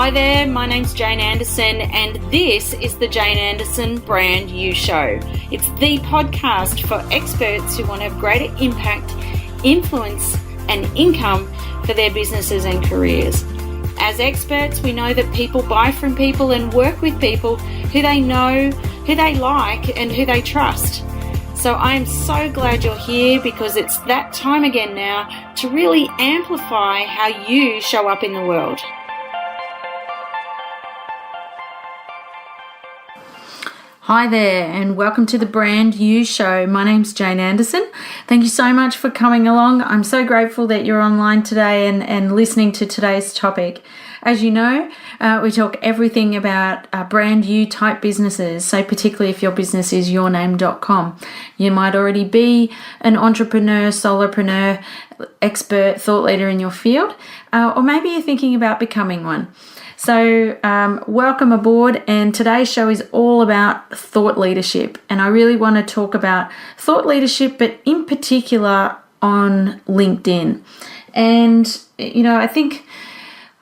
Hi there, my name's Jane Anderson, and this is the Jane Anderson Brand You Show. It's the podcast for experts who want to have greater impact, influence, and income for their businesses and careers. As experts, we know that people buy from people and work with people who they know, who they like, and who they trust. So I am so glad you're here, because it's that time again now to really amplify how you show up in the world. Hi there, and welcome to the Brand You Show. My name's Jane Anderson. Thank you so much for coming along. I'm so grateful that you're online today and listening to today's topic. As you know, we talk everything about brand you type businesses. So particularly if your business is yourname.com. You might already be an entrepreneur, solopreneur, expert, thought leader in your field, or maybe you're thinking about becoming one. So welcome aboard, and today's show is all about thought leadership, and I really want to talk about thought leadership, but in particular on LinkedIn. And I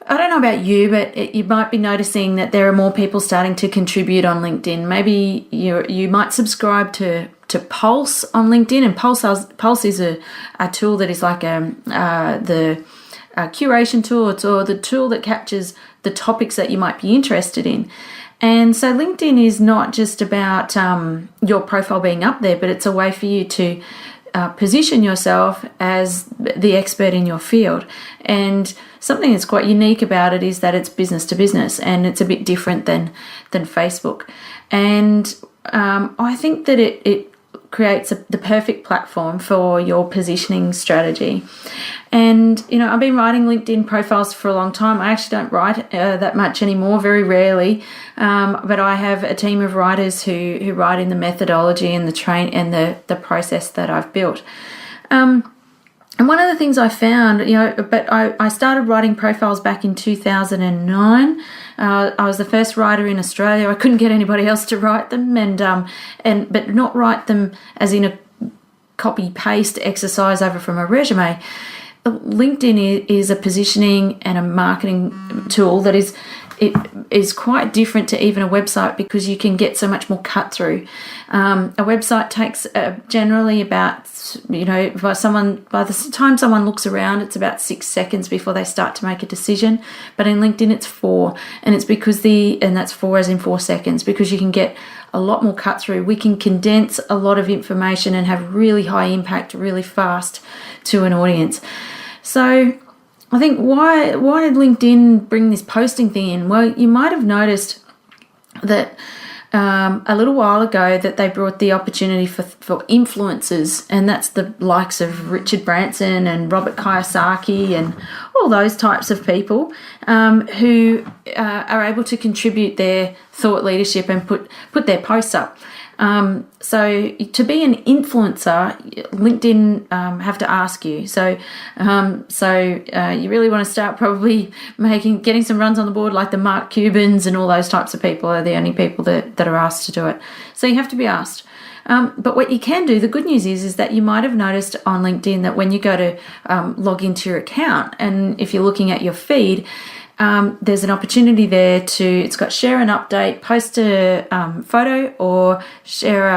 don't know about you, but you might be noticing that there are more people starting to contribute on LinkedIn. Maybe you might subscribe to Pulse on LinkedIn, and Pulse is a tool that is like the curation tool, or the tool that captures the topics that you might be interested in. And so LinkedIn is not just about your profile being up there, but it's a way for you to position yourself as the expert in your field. And something that's quite unique about it is that it's business to business, and it's a bit different than Facebook. And I think that it creates the perfect platform for your positioning strategy. And, I've been writing LinkedIn profiles for a long time. I actually don't write that much anymore, very rarely. But I have a team of writers who write in the methodology and the process that I've built. And one of the things I found, I started writing profiles back in 2009. I was the first writer in Australia. I couldn't get anybody else to write them, but not write them as in a copy paste exercise over from a resume. LinkedIn is a positioning and a marketing tool that is quite different to even a website, because you can get so much more cut through. A website takes generally about, by the time someone looks around, it's about 6 seconds before they start to make a decision. But in LinkedIn, it's 4, and it's because that's 4 as in 4 seconds, because you can get a lot more cut through. We can condense a lot of information and have really high impact really fast to an audience. So I think why did LinkedIn bring this posting thing in? Well, you might have noticed that a little while ago that they brought the opportunity for influencers, and that's the likes of Richard Branson and Robert Kiyosaki and all those types of people who are able to contribute their thought leadership and put their posts up. So to be an influencer, LinkedIn have to ask you. So you really want to start probably getting some runs on the board, like the Mark Cubans and all those types of people are the only people that are asked to do it. So you have to be asked. But what you can do, the good news is that you might have noticed on LinkedIn that when you go to log into your account, and if you're looking at your feed, there's an opportunity there it's got share an update, post a photo, or share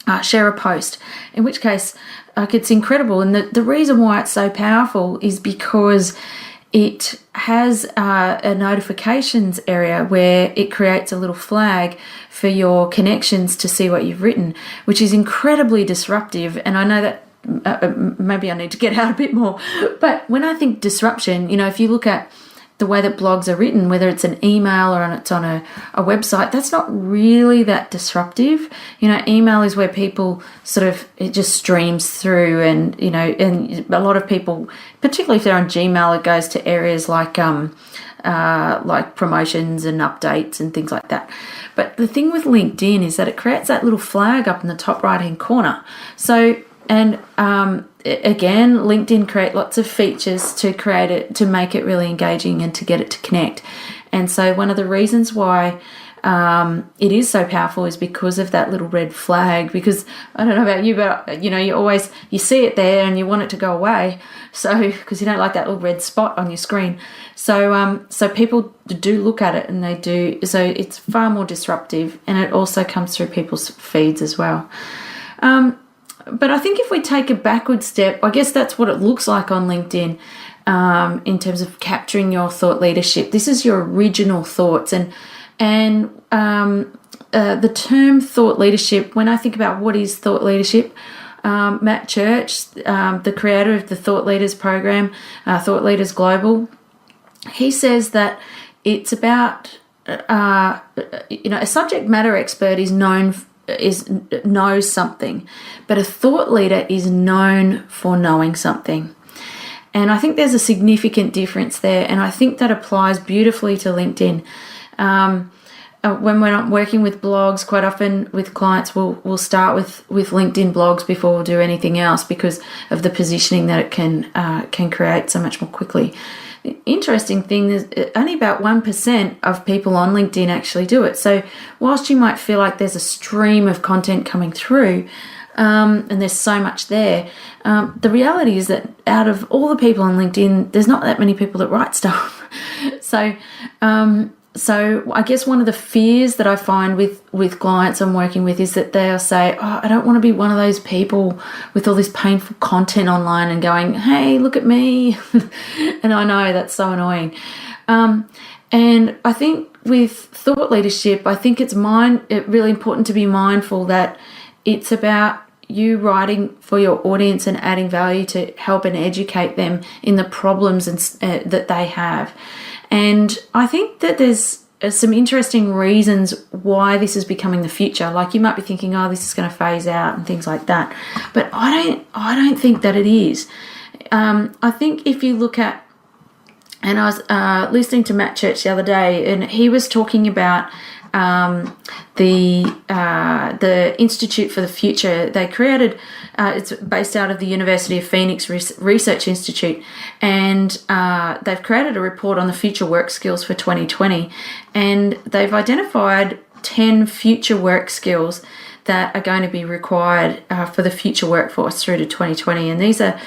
a post, in which case it's incredible. And the reason why it's so powerful is because it has a notifications area where it creates a little flag for your connections to see what you've written, which is incredibly disruptive. And I know that maybe I need to get out a bit more, but when I think disruption, if you look at the way that blogs are written, whether it's an email or it's on a website, that's not really that disruptive. Email is where people it just streams through, and a lot of people, particularly if they're on Gmail, it goes to areas like promotions and updates and things like that. But the thing with LinkedIn is that it creates that little flag up in the top right hand corner. So, and again, LinkedIn create lots of features to make it really engaging and to get it to connect. And so one of the reasons why it is so powerful is because of that little red flag. Because I don't know about you, but you see it there and you want it to go away. So because you don't like that little red spot on your screen. So people do look at it, and they do. So it's far more disruptive, and it also comes through people's feeds as well. But I think if we take a backward step, I guess that's what it looks like on LinkedIn in terms of capturing your thought leadership. This is your original thoughts, and the term thought leadership, when I think about what is thought leadership, Matt Church, the creator of the Thought Leaders program, Thought Leaders Global, he says that it's about a subject matter expert knows something, but a thought leader is known for knowing something. And I think there's a significant difference there, and I think that applies beautifully to LinkedIn. When we're not working with blogs, quite often with clients, we'll start with LinkedIn blogs before we'll do anything else because of the positioning that it can create so much more quickly. The interesting thing is only about 1% of people on LinkedIn actually do it. So whilst you might feel like there's a stream of content coming through, and there's so much there, the reality is that out of all the people on LinkedIn, there's not that many people that write stuff. So I guess one of the fears that I find with clients I'm working with is that they'll say, I don't want to be one of those people with all this painful content online and going, hey, look at me. And I know that's so annoying. And I think with thought leadership, I think it's really important to be mindful that it's about you writing for your audience and adding value to help and educate them in the problems that they have. And I think that there's some interesting reasons why this is becoming the future. Like you might be thinking, this is going to phase out and things like that. But I don't think that it is. I think if you look at, and I was listening to Matt Church the other day, and he was talking about the Institute for the Future. They created, it's based out of the University of Phoenix Research Institute, and they've created a report on the future work skills for 2020, and they've identified 10 future work skills that are going to be required for the future workforce through to 2020. And these are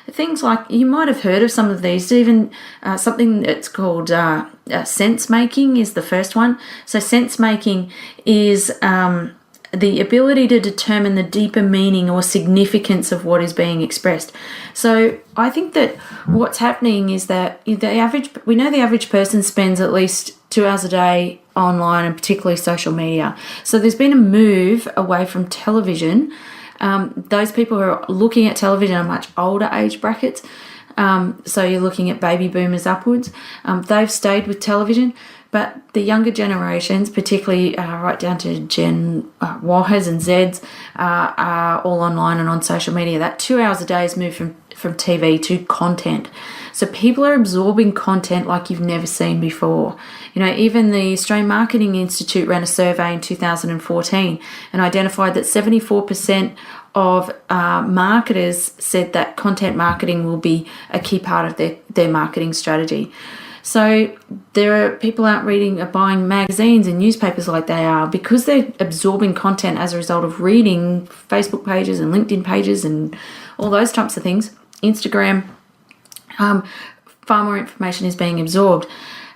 things like, you might have heard of some of these, even something that's called sense making is the first one. So sense making is the ability to determine the deeper meaning or significance of what is being expressed. So I think that what's happening is that we know the average person spends at least 2 hours a day online, and particularly social media. So there's been a move away from television. Those people who are looking at television are much older age brackets. So you're looking at baby boomers upwards. They've stayed with television, but the younger generations, particularly right down to Gen Ys and Zs, are all online and on social media. That 2 hours a day has moved from TV to content. So people are absorbing content like you've never seen before. Even the Australian Marketing Institute ran a survey in 2014 and identified that 74% of marketers said that content marketing will be a key part of their marketing strategy. So people aren't reading or buying magazines and newspapers like they are because they're absorbing content as a result of reading Facebook pages and LinkedIn pages and all those types of things, Instagram. Far more information is being absorbed.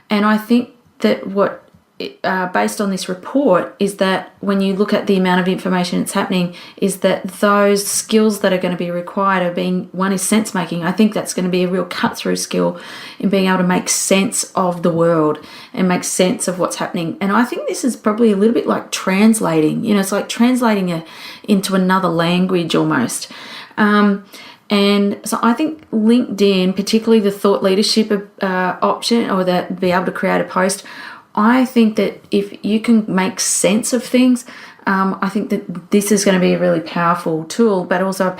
And I think that what, based on this report, is that when you look at the amount of information that's happening, is that those skills that are going to be required are one is sense making. I think that's going to be a real cut through skill in being able to make sense of the world and make sense of what's happening. And I think this is probably a little bit like translating. It's like translating into another language almost. And so I think LinkedIn, particularly the thought leadership option, or that be able to create a post, I think that if you can make sense of things, I think that this is going to be a really powerful tool, but also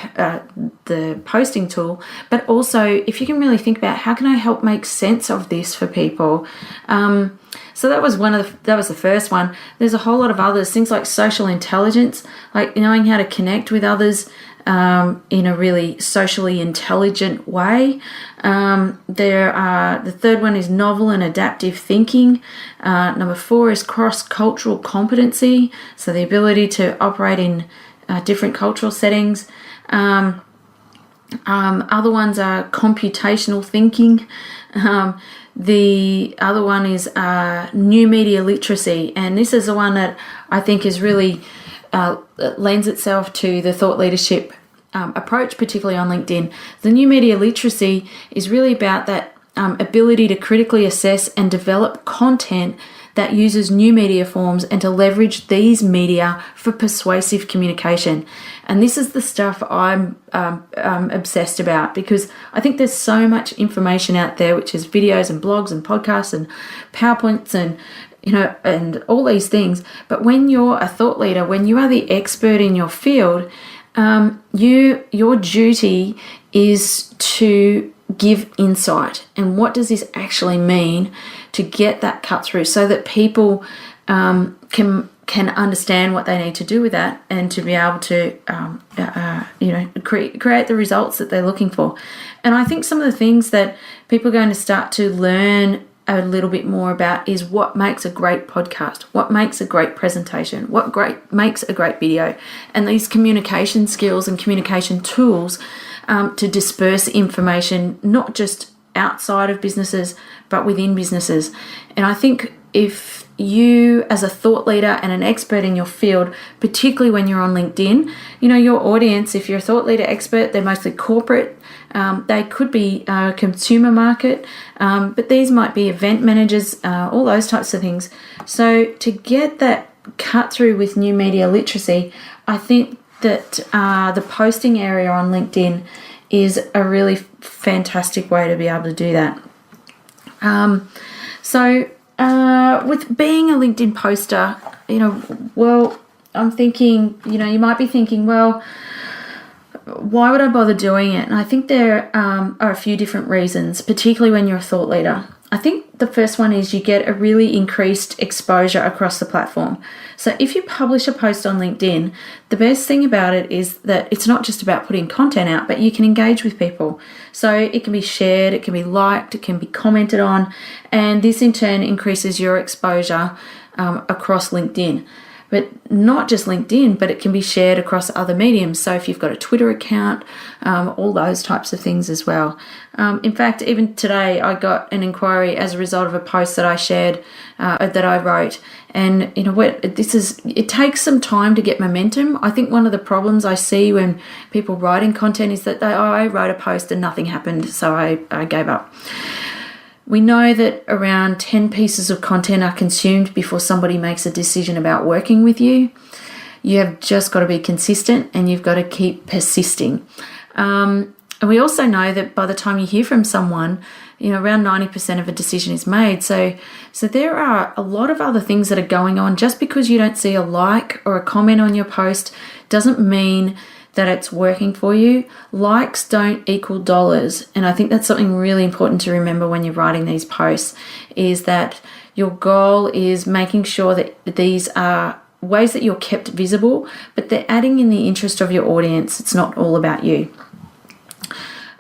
the posting tool. But also, if you can really think about how can I help make sense of this for people. So that was the first one. There's a whole lot of others, things like social intelligence, like knowing how to connect with others, in a really socially intelligent way. The third one is novel and adaptive thinking. Number 4 is cross-cultural competency, so the ability to operate in different cultural settings. Other ones are computational thinking. The other one is new media literacy, and this is the one that I think is really lends itself to the thought leadership approach, particularly on LinkedIn. The new media literacy is really about that ability to critically assess and develop content that uses new media forms and to leverage these media for persuasive communication. And this is the stuff I'm obsessed about, because I think there's so much information out there, which is videos and blogs and podcasts and PowerPoints and and all these things. But when you're a thought leader, when you are the expert in your field, your duty is to give insight. And what does this actually mean to get that cut through, so that people can understand what they need to do with that, and to be able to create the results that they're looking for. And I think some of the things that people are going to start to learn a little bit more about is what makes a great podcast, what makes a great presentation, makes a great video, and these communication skills and communication tools to disperse information, not just outside of businesses, but within businesses. And I think if you, as a thought leader and an expert in your field, particularly when you're on LinkedIn, your audience, if you're a thought leader expert, they're mostly corporate. They could be a consumer market, but these might be event managers, all those types of things. So to get that cut through with new media literacy, I think that the posting area on LinkedIn is a really fantastic way to be able to do that. With being a LinkedIn poster, I'm thinking, you might be thinking, well, why would I bother doing it? And I think there are a few different reasons, particularly when you're a thought leader. I think the first one is you get a really increased exposure across the platform. So if you publish a post on LinkedIn, the best thing about it is that it's not just about putting content out, but you can engage with people. So it can be shared, it can be liked, it can be commented on, and this in turn increases your exposure across LinkedIn. But not just LinkedIn, but it can be shared across other mediums. So if you've got a Twitter account, all those types of things as well. In fact, even today, I got an inquiry as a result of a post that I shared, that I wrote. And it takes some time to get momentum. I think one of the problems I see when people writing content is that I wrote a post and nothing happened, so I gave up. We know that around 10 pieces of content are consumed before somebody makes a decision about working with you. You have just got to be consistent, and you've got to keep persisting. And we also know that by the time you hear from someone, around 90% of a decision is made. So there are a lot of other things that are going on. Just because you don't see a like or a comment on your post doesn't mean that it's working for you. Likes don't equal dollars. And I think that's something really important to remember when you're writing these posts, is that your goal is making sure that these are ways that you're kept visible, but they're adding in the interest of your audience. It's not all about you.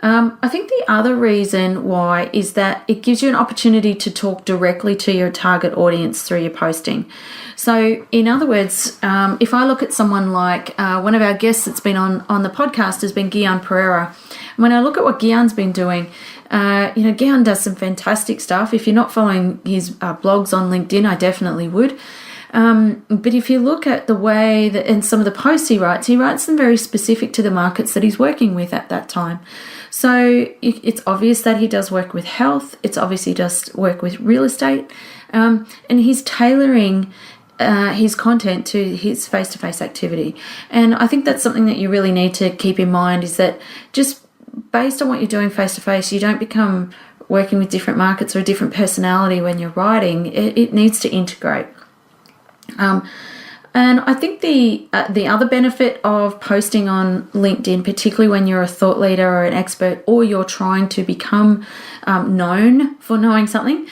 I think the other reason why is that it gives you an opportunity to talk directly to your target audience through your posting. So in other words, if I look at someone like one of our guests that's been on the podcast has been Guion Pereira. When I look at what Guion's been doing, Guion does some fantastic stuff. If you're not following his blogs on LinkedIn, I definitely would. But if you look at the way that in some of the posts he writes them very specific to the markets that he's working with at that time. So it's obvious that he does work with health. It's obvious he does work with real estate. And he's tailoring his content to his face-to-face activity. And I think that's something that you really need to keep in mind, is that just based on what you're doing face-to-face, you don't become working with different markets or a different personality when you're writing. It needs to integrate. And I think the other benefit of posting on LinkedIn, particularly when you're a thought leader or an expert, or you're trying to become known for knowing something,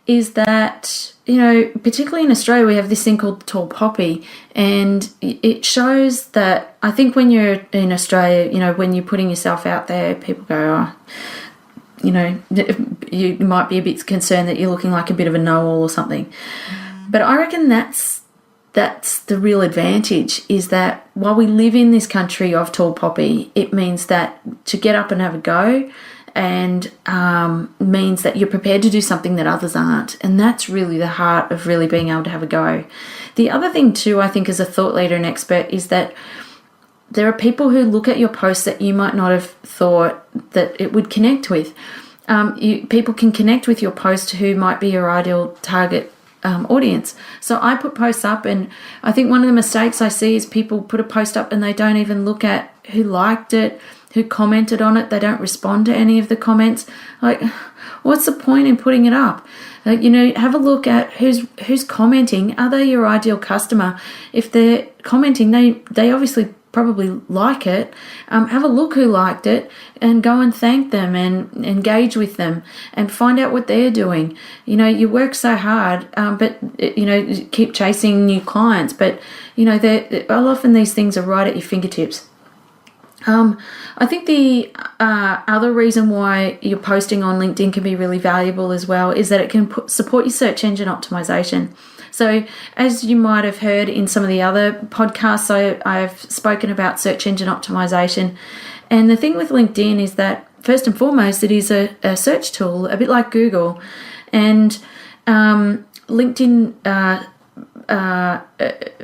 is that, particularly in Australia, we have this thing called tall poppy, and it shows that I think when you're in Australia, when you're putting yourself out there, people go, you might be a bit concerned that you're looking like a bit of a know-all or something. But I reckon that's the real advantage, is that while we live in this country of tall poppy, it means that to get up and have a go and means that you're prepared to do something that others aren't. And that's really the heart of really being able to have a go. The other thing too, I think, as a thought leader and expert, is that there are people who look at your posts that you might not have thought that it would connect with. People can connect with your post who might be your ideal target audience. So I put posts up, and I think one of the mistakes I see is people put a post up and they don't even look at who liked it, who commented on it. They don't respond to any of the comments. Like, what's the point in putting it up? Have a look at who's commenting. Are they your ideal customer? If they're commenting, they obviously probably like it. Have a look who liked it and go and thank them and engage with them and find out what they're doing. You work so hard, but keep chasing new clients, but often these things are right at your fingertips. I think the other reason why your posting on LinkedIn can be really valuable as well is that it can support your search engine optimization. So as you might have heard in some of the other podcasts, I've spoken about search engine optimization. And the thing with LinkedIn is that, first and foremost, it is a search tool, a bit like Google. And LinkedIn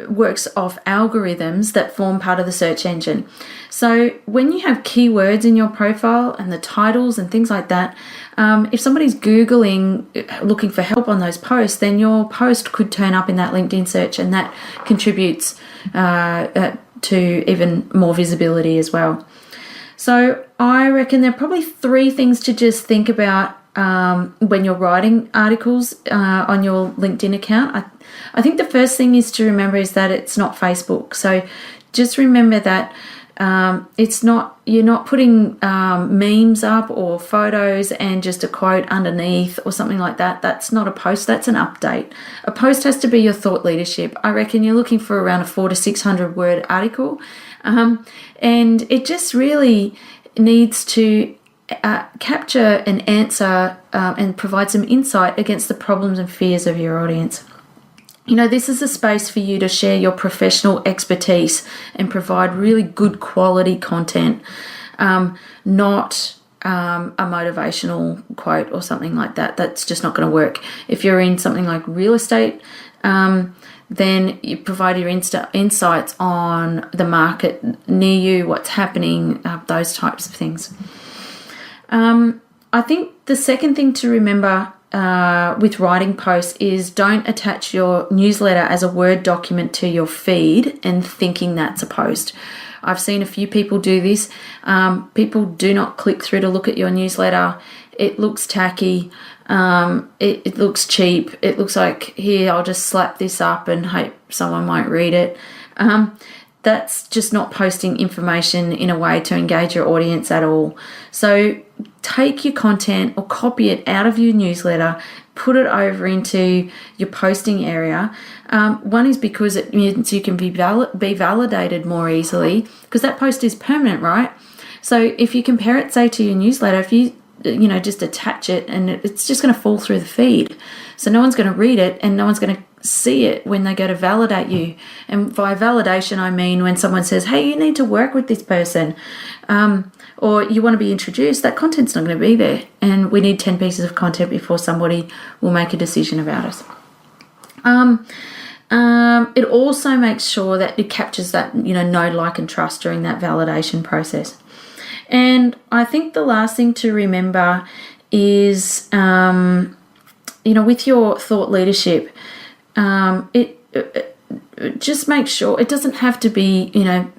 works off algorithms that form part of the search engine. So when you have keywords in your profile and the titles and things like that, if somebody's Googling looking for help on those posts, then your post could turn up in that LinkedIn search, and that contributes to even more visibility as well. So I reckon there are probably 3 things to just think about when you're writing articles on your LinkedIn account. I think the first thing is to remember is that it's not Facebook. So just remember that you're not putting memes up or photos and just a quote underneath or something like that. That's not a post, that's an update. A post has to be your thought leadership. I reckon you're looking for around a 400 to 600 word article, and it just really needs to capture and answer and provide some insight against the problems and fears of your audience. This is a space for you to share your professional expertise and provide really good quality content, not a motivational quote or something like that. That's just not going to work. If you're in something like real estate, then you provide your insights on the market near you, what's happening, those types of things. I think the second thing to remember with writing posts is don't attach your newsletter as a Word document to your feed and thinking that's a post. I've seen a few people do this. People do not click through to look at your newsletter. It looks tacky. It looks cheap. It looks like, here, I'll just slap this up and hope someone might read it. That's just not posting information in a way to engage your audience at all. So take your content or copy it out of your newsletter, put it over into your posting area. One is because it means you can be validated more easily, because that post is permanent, right? So if you compare it, say, to your newsletter, if you just attach it, and it's just going to fall through the feed. So no one's going to read it and no one's going to see it when they go to validate you. And by validation, I mean when someone says, hey, you need to work with this person, or you want to be introduced, that content's not going to be there. And we need 10 pieces of content before somebody will make a decision about us. It also makes sure that it captures that, know, like, and trust during that validation process. And I think the last thing to remember is, with your thought leadership, just make sure it doesn't have to be,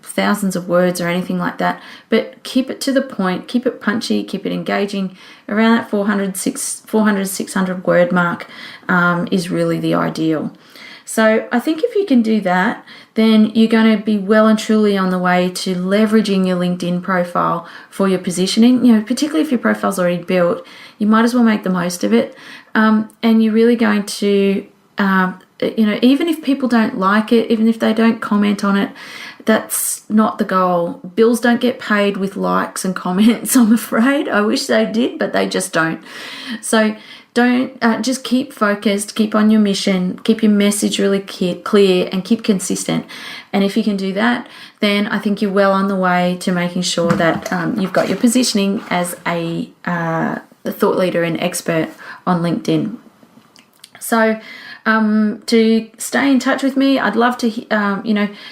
thousands of words or anything like that, but keep it to the point, keep it punchy, keep it engaging. Around that 400 600 word mark is really the ideal. So I think if you can do that, then you're going to be well and truly on the way to leveraging your LinkedIn profile for your positioning. Particularly if your profile's already built, you might as well make the most of it. And you're really going to, even if people don't like it, even if they don't comment on it, that's not the goal. Bills don't get paid with likes and comments, I'm afraid. I wish they did, but they just don't. So don't just keep focused, keep on your mission, keep your message really clear and keep consistent. And if you can do that, then I think you're well on the way to making sure that you've got your positioning as a thought leader and expert on LinkedIn. So to stay in touch with me, I'd love to,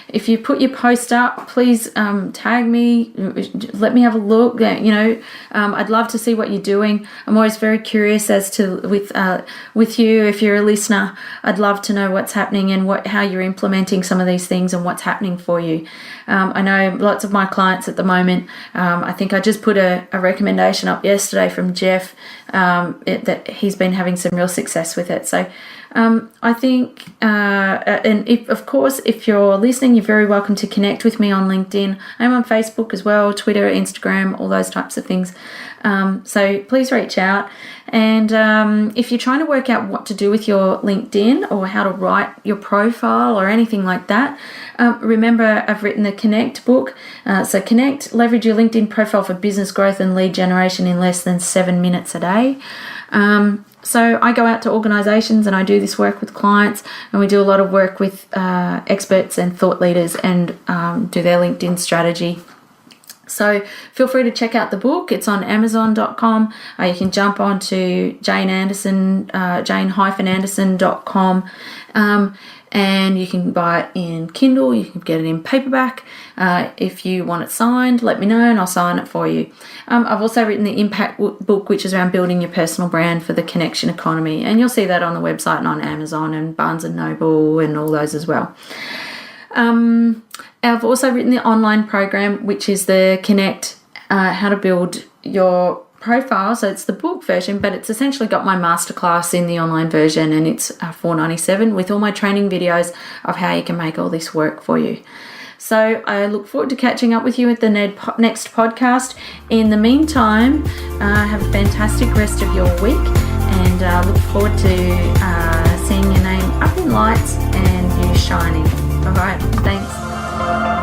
if you put your post up, please tag me, let me have a look. I'd love to see what you're doing. I'm always very curious as to with you, if you're a listener, I'd love to know what's happening and how you're implementing some of these things and what's happening for you. I know lots of my clients at the moment. I think I just put a recommendation up yesterday from Jeff that he's been having some real success with it. So I think, and if you're listening, you're very welcome to connect with me on LinkedIn. I'm on Facebook as well, Twitter, Instagram, all those types of things. So please reach out. And if you're trying to work out what to do with your LinkedIn or how to write your profile or anything like that, remember I've written the Connect book. So Connect, leverage your LinkedIn profile for business growth and lead generation in less than 7 minutes a day. So I go out to organizations and I do this work with clients, and we do a lot of work with experts and thought leaders and do their LinkedIn strategy. So feel free to check out the book. It's on Amazon.com. You can jump on to jane-anderson.com. And you can buy it in Kindle, you can get it in paperback. If you want it signed, let me know and I'll sign it for you. I've also written the Impact book, which is around building your personal brand for the connection economy. And you'll see that on the website and on Amazon and Barnes & Noble and all those as well. I've also written the online program, which is the Connect, how to build your profile. So it's the book version, but it's essentially got my masterclass in the online version, and it's $4.97 with all my training videos of how you can make all this work for you. So I look forward to catching up with you at the next podcast. In the meantime, have a fantastic rest of your week, and look forward to seeing your name up in lights and you shining. All right, thanks.